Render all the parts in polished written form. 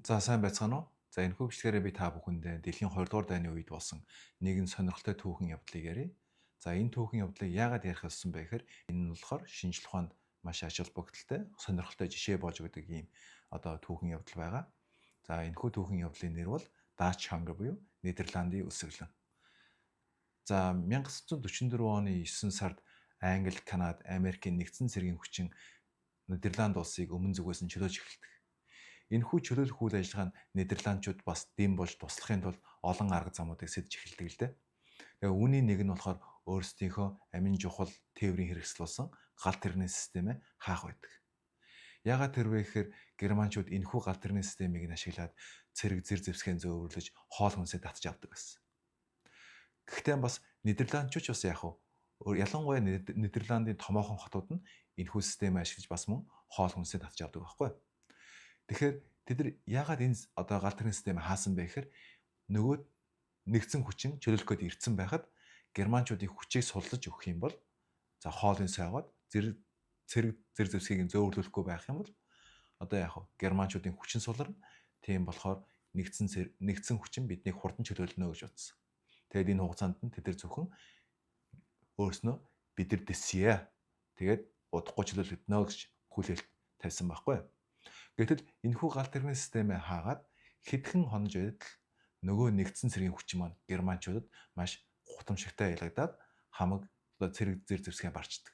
За сайн байцгаана уу? За энэ хөвчлэгээрээ би та бүхэндээ дэлхийн 2 дугаар дайны үед болсон нэгэн сонирхолтой түүхэн явдлыг ярив. За энэ түүхэн явдлыг яагаад ярих болсон бэ гэхээр энэ нь болохоор шинжлэх ухаанд маш ач холбогдолтой, сонирхолтой жишээ болж өгдөг ийм түүхэн явдал байгаа. За энэхүү түүхэн явдлын нэр бол Дач хангар буюу Нидерландын өсөглөн. За 1944 оны 9 сард Англи, Канада, Америкийн нэгдсэн цэргийн хүчин Нидерланд улсыг өмнө зүгээс нь чөлөөж эхэлдэг. Энэхүү чөлөөлөх үйл ажиллагаанд Нидерландчууд бас дэм болж туслахын тулд олон арга замуудыг сэдж эхэлдэг л дээ. Тэгээ үүний нэг нь болохоор өөрсдийнхөө амин чухал тээврийн хэрэгсэл болсон гал тэрний системээ хаах байдаг. Яагаад тэр вэ гэхээр германчууд энэхүү гал тэрний системийг нь ашиглаад цэрэг зэр зэвсгэн зөөвөрлөж хоол хүнсээ татж авдаг байсан. Гэхдээ бас Нидерландчууд бас ялангуяа Нидерландын томоохон хотууд нь энэхүү системээ ашиглаж бас мөн хоол хүнсээ татж авдаг байхгүй. Тэгэхээр тэд нар яагаад энэ гал тэрний системээ хаасан бэ гэхээр нөгөө нэгдсэн хүчин чөлөөлөх гээд ирсэн байхад германчуудын хүчийг суллаж өгөх юм бол за хоолын сойгоод цэрэг зэр зэвсгийг зөөвөрлөхгүй байх юм бол германчуудын хүчин суларна. Тийм болохоор нэгдсэн хүчин биднийг хурдан чөлөөлнө гэж бодсон. Тэгээд энэ хугацаанд нь тэд нар зөвхөн өөрснөө бид нар дэсье. Тэгээд удахгүй чөлөөлөгднө гэж хүлээлт тавьсан байхгүй. Гэтэл энэхүү гал тэрний системээ хаагаад хэдхэн хонож байтал нөгөө нэгдсэн цэргийн хүчин маань германчуудад маш гутамшигтай ялгадаад хамаг цэрэг зэр зэвсгээ барчдаг.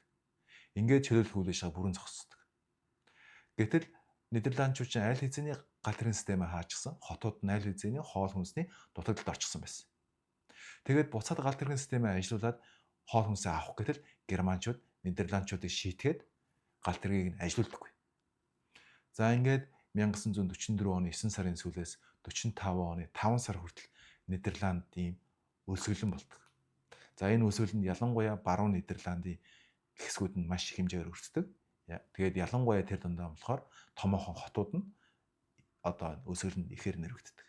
Ингээд чөлөөлөх үйл ажиллагаа бүрэн зогсдог. Гэтэл Нидерландчууд чинь аль хэзээний гал тэрний системээ хаачсан, хотууд нь аль хэзээний хоол хүнсний дутагдалд орчихсон байсан. Тэгээд буцаад гал тэрний системээ ажилуулад хоол хүнсээ авах гэтэл германчууд Нидерландчуудыг шийтгээд гал тэргийг нь ажилуулдаггүй. За ингээд 1944 оны 9 сарын сүүлээс 45 оны 5 сар хүртэл Нидерландын өлсгөлэн болдог. За энэ өлсгөлөнд ялангуяа баруун Нидерландын хэсгүүд нь маш их хэмжээгээр өрсдөг. Тэгээд ялангуяа тэр дундаа болохоор томоохон хотууд нь өлсгөлөнд ихээр нэрвэгддэг.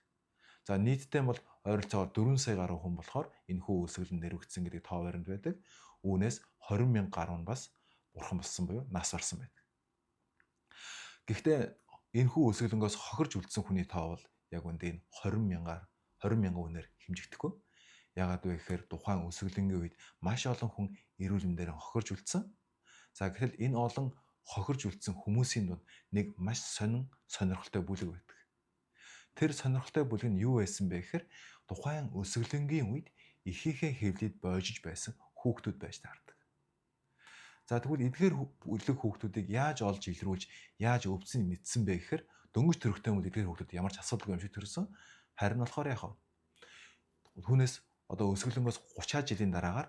За нийтдээ бол ойролцоогоор 4 сая гаруй хүн болохоор энэхүү өлсгөлөнд нэрвэгдсэн гэдэг тоо баримт байдаг. Үүнээс 20,000 гаруй нь бас бурхан болсон буюу нас барсан байдаг. Гэхдээ энэхүү өлсгөлөнгөөс хохирж үлдсэн хүний тоо бол яг үндэ энэ 20,000 хүнээр хэмжигдэхгүй. Яагаад вэ гэхээр тухайн өлсгөлөнгийн үед маш олон хүн эрүүл мэндээр хохирж үлдсэн. За гэтэл энэ олон хохирж үлдсэн хүмүүсийн дунд нэг маш сонирхолтой бүлэг байдаг. Тэр сонирхолтой бүлэг нь юу байсан бэ гэхээр тухайн өлсгөлөнгийн үед ихийнхээ хэвлэлд боожиж байсан хүүхдүүд байж таардаг. За тэгвэл эдгээр бүлэг хүүхдүүдийг яаж олж илрүүлж, яаж өвдсөн мэдсэн бэ гэхээр дөнгөж төрөхтэй мөл эдгээр хүүхдүүд ямар ч асуудалгүй юм шиг төрсөн. Харин болохоор түүнээс өлсгөлөнгөөс 30 жилийн дараагаар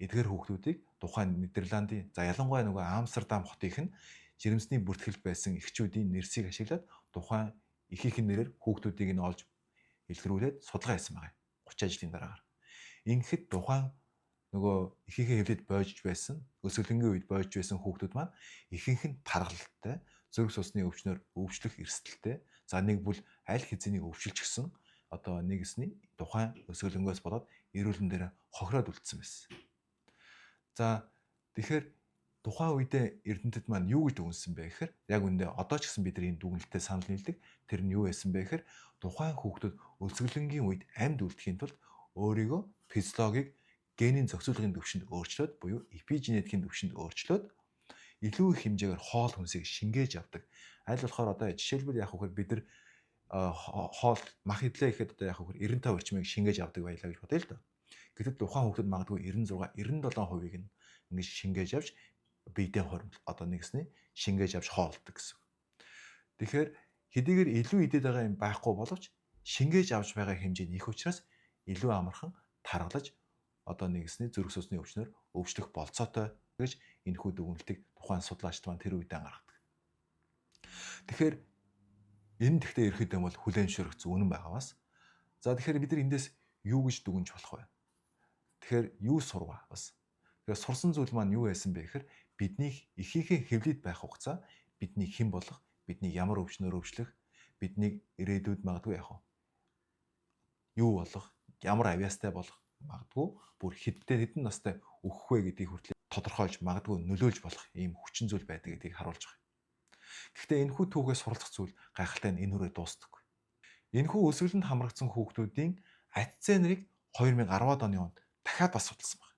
эдгээр хүүхдүүдийг тухайн Нидерландын ялангуяа нөгөө Амстердам хотынх нь жирэмсний бүртгэл байсан эхчүүдийн нэрсийг ашиглаад тухайн ихийнхэн нэрээр хүүхдүүдийг нь олж илрүүлээд судалгаа хийсэн байгаа. 30 жилийн дараагаар. Ингээд тухайн нөгөө ихийнхээ хэвлэлд боожж байсан, өлсгөлөнгийн үед боожж байсан хүүхдүүд маань ихэнх нь таргалалтай, зүрх судасны өвчнөр өвчлөх эрсдэлтэй. За нэг бүл аль хэзээний өвчлөж гисэн нэгэсний тухайн өлсгөлөнгөөс болоод эрүүл мэндээр хохироод үлдсэн байсан. За тэгэхээр тухайн үедээ эрдэмтэд маань юу гэж дүгнсэн бэ гэхээр яг үндэ одоо ч гэсэн бид нар энэ дүгнэлтэд санал нийлдэг. Тэр нь юу байсан бэ гэхээр тухайн хүүхдүүд өлсгөлөнгийн үед амьд үлдэхийн тулд өөрийгөө физиологийг генийн зохицуулгын төвшөнд өөрчлөөд буюу эпигенетикийн төвшөнд өөрчлөөд илүү их хэмжээгээр хоол хүнсийг шингээж авдаг. Аль болохоор жишээлбэл бид нар хоол мах идлээ гэхэд 95 орчмыг шингээж авдаг байлаа гэж бодъё л доо. Гэтэл тухайн хүүхдүүд магадгүй 96, 97% нь ингэж шингээж авч биедээ нэгсний шингээж авч хоолдог гэсэн. Тэгэхээр хэдийгээр илүү идэт байгаа юм байхгүй боловч шингээж авч байгаа хэмжээ нь их учраас илүү амархан таргалаж нэгсний зүрх судасны өвчнөр өвчлөх болцоотой гэж энэхүү дүгнэлтийг тухайн судлаачид маань тэр үедээ гаргадаг. Тэгэхээр энэ ерөөхдөө бол хүлээн зөвшөөрөх үнэн байгаамаас. За тэгэхээр бид нар эндээс юу гэж дүгнж болох вэ? Тэгэхээр юу сурваа бас. Тэгэхээр сурсан зүйл маань юу байсан бэ гэхээр бидний ихийнхээ хэвлэлд байх хугацаа бидний хэн болох, бидний ямар өвчнөр өвчлөх, бидний ирээдүйд магадгүй юу болох, ямар авьяастай болох магадгүй бүр хэдэн настай өөхөх вэ гэдгийг хүртэл тодорхойлж магадгүй нөлөөлж болох ийм хүчин зүйл байдаг гэдгийг харуулж байгаа. Гэхдээ энэхүү түүхээс суралцах зүйл гайхалтай нь энэ хүрээ дуустдаггүй. Энэхүү өсвөлөнд хамрагдсан хүүхдүүдийн атцээ нарыг 2010-ад оны онд дахиад бас судалсан байна.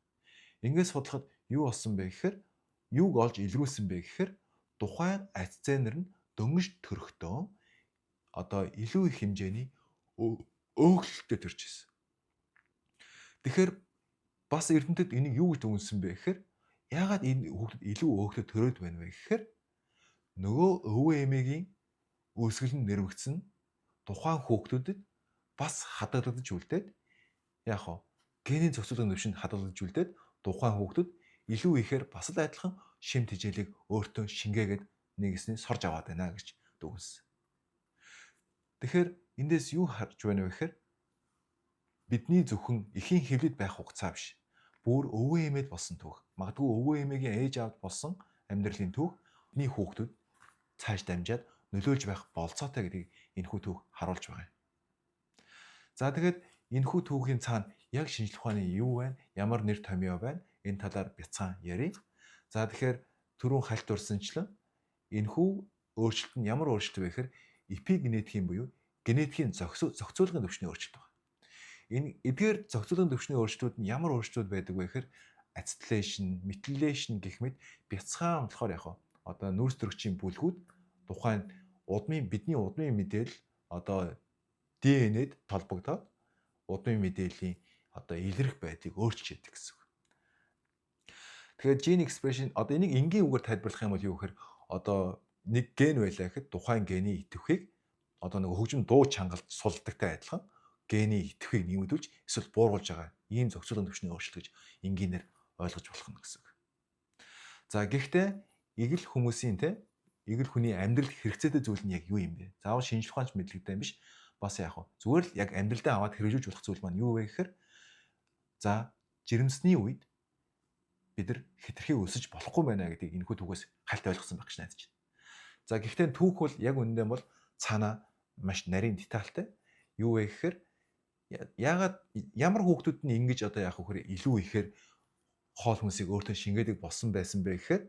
Ингээд судлахад юу болсон бэ гэхээр юуг олж илрүүлсэн бэ гэхээр тухайн атцээ нар нь дөнгөж төрөхдөө илүү их хэмжээний өөгчлөлтөд төрж ирсэн. Тэгэхээр бас эрдэмтэд энийг юу гэж дүгнсэн бэ гэхээр яагаад энэ хүүхдэд илүү өөгтэй төрөөд байна вэ гэхээр нөгөө өвөө эмээгийн өсгөл нь нэрвэгдсэн тухайн хүүхдүүдэд бас хадгалагдаж үлдээд генийн зохицуулгын төвшөнд хадгалагдаж үлдээд тухайн хүүхдүүд илүү ихээр бас л адилхан шимт хичээлийг өөртөө шингээгээд нэгэсний сорж аваад байна гэж дүгнсэн. Тэгэхээр эндээс юу харж байна вэ гэхээр бидний зөвхөн эхийн хэвлэл байх хугацаа биш. Бүр өвөө эмээд болсон түүх. Магадгүй өвөө эмээгийн ээж аавд болсон амьдралын түүхний хүүхдүүд цааш дамжаад нөлөөлж байх болцоотой гэдгийг энэхүү түүх харуулж байгаа юм. За тэгээд энэхүү түүхийн цаана яг шинжлэх ухааны юу байна? Ямар нэр томьёо байна? Энэ талаар бяцхан ярив. За тэгэхээр түрүүн хальт урсанчлан энэхүү өөрчлөлт нь ямар өөрчлөлт вэ гэхээр эпигенетикийн буюу генетикийн зохицуулгын түвшний өөрчлөлт байна. Энэ эдгээр зохицуулгын түвшний өөрчлөлтүүд нь ямар өөрчлөлт байдаг вэ гэхээр ацетилейшн, метилейшн гэх мэт бяцхан болохоор нүүрс төрөгчийн бүлгүүд тухайн бидний удмын мэдээлэл ДНХ-д толбогдоод удмын мэдээллийн илрэх байдлыг өөрчилж яадаг гэсэн үг. Тэгэхээр gene expression энийг энгийн үгээр тайлбарлах юм бол юу гэхээр нэг ген байлаа гэхэд тухайн гений идэвхийг нөгөө хөгжим дуу чангалт сулдагтай адилхан гений идэвхийг нэмэгдүүлж эсвэл бууруулж байгаа ийм зохицуулгын түвшний өөрчлөлт гэж энгийнээр ойлгож болох нь гэсэн үг. За гэхдээ игэл хүний амьдрал хэрэгцээтэй зүйл нь яг юу юм бэ? Заавал шинжлэх ухаанч мэдлэгтэй биш. Бас зүгээр л яг амьдралдаа аваад хэрэгжүүлж болох зүйл маань юу вэ гэхээр жирэмсний үед бид нар хэтэрхий өсөж болохгүй байна гэдгийг энэхүү түүхээс хальт ойлгосон байх гэж найдаж байна. За гэхдээ түүх бол яг үнэндээ бол цаанаа маш нарийн детальтай. Юу вэ гэхээр яагаад ямар хүүхдүүд нь ингэж илүү ихээр хоол хүнсийг өөртөө шингээдэг болсон байсан бэ гэхээр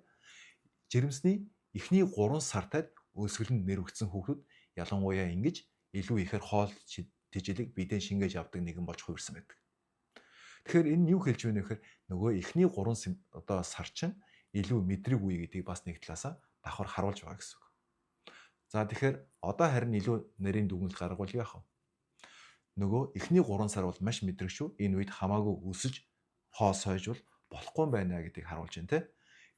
жирэмсний эхний 3 сартад өсгөл нь нэрвэгдсэн хүүхдүүд ялангуяа ингэж илүү ихээр хоол тэжээлийг биедээ шингээж авдаг нэгэн болж хувирсан байдаг. Тэгэхээр энэ юу хэлж байна вэ гэхээр нөгөө эхний 3 сар чинь илүү мэдрэг үе гэдгийг бас нэг талаасаа давхар харуулж байгаа гэсэн үг. За тэгэхээр харин илүү нарийн дүгнэлт гаргавал нөгөө эхний 3 сар бол маш мэдрэг шүү. Энэ үед хамаагүй өсөж хоол сойж болохгүй байна гэдгийг харуулж байна те.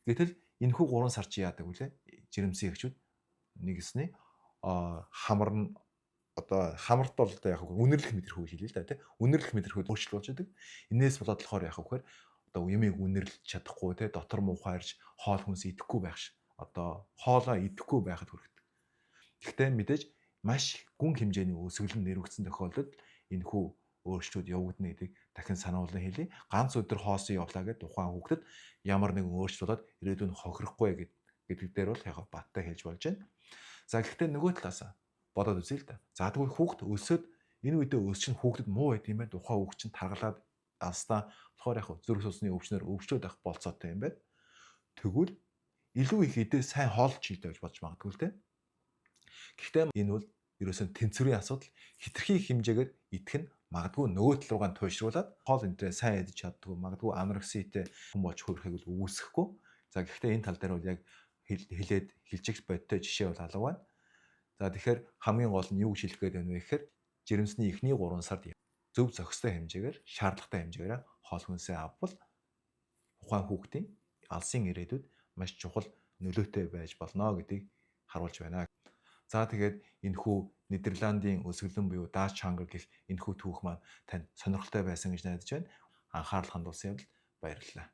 Гэтэл энэхүү 3 сар чи яадаг вүлээ? Жирэмсэн эхчүүд нэгэсний хамар нь хамарт бол үнэрлэх мэдрэхүй хэлээ л да тий. Үнэрлэх мэдрэхүйд өөрчлөлт болж байдаг. Инээс болоод болохоор юмыг үнэрлэж чадахгүй тий. Дотор муухайрж хоол хүнс идэхгүй байх ш. Хоолоо идэхгүй байхад хүргэдэг. Гэхдээ мэдээж маш гүн хэмжээний өсгөл нь нэрвэгдсэн тохиолдолд энэхүү өөрчлөлтүүд явагдана гэдгийг дахин сануулсан хэлье. Ганц өдөр хоосон явлаа гэдэг тухайн хүүхдэд ямар нэгэн өөрчлөлт болоод ирээдүйн хохирохгүй гэдэг дээр бол баттай хэлж болж байна. За гэхдээ нөгөө талаас бодоод үзье л да. За тэгвэл хүүхд өсөд энэ үедээ өсчин хүүхдэд муу байт юм байна. Тухайн хүүхд чинь таргалаад алстаа болохоор зүрх судасны өвчнөр өвчлөөд авах болцоотой юм байна. Тэгвэл илүү их идээ сайн хоолч хийдэ гэж бодож магадгүй л дээ. Гэхдээ энэ бол ерөөсөө тэнцвэрийн асуудал. Хэтэрхий хэмжээгээр идэх нь магадгүй нөгөө тал руугаа туйшруулад хоол энтрээ сайн идэж чаддгүй, магадгүй анорекситэй хүн болж хөрөхийг бол үүсэхгүй. За гэхдээ энэ тал дээр бол яг хэлжих бодтой жишээ бол алга байна. За тэгэхээр хамгийн гол нь юу гэж хэлэх гээд байна вэ гэхээр жирэмсний эхний 3 сард зөв зохистой хэмжээгээр, шаардлагатай хэмжээгээр хоол хүнсээ авбал ухаан хүүхдийн алсын ирээдүйд маш чухал нөлөөтэй байж болно гэдгийг харуулж байна. За тэгээд энэхүү Нидерландын өсгөлөн буюу Dutch Hunger гэх энэхүү түүх маань танд сонирхолтой байсан гэж найдаж байна. Анхаарал хандуулсан явдал баярлалаа.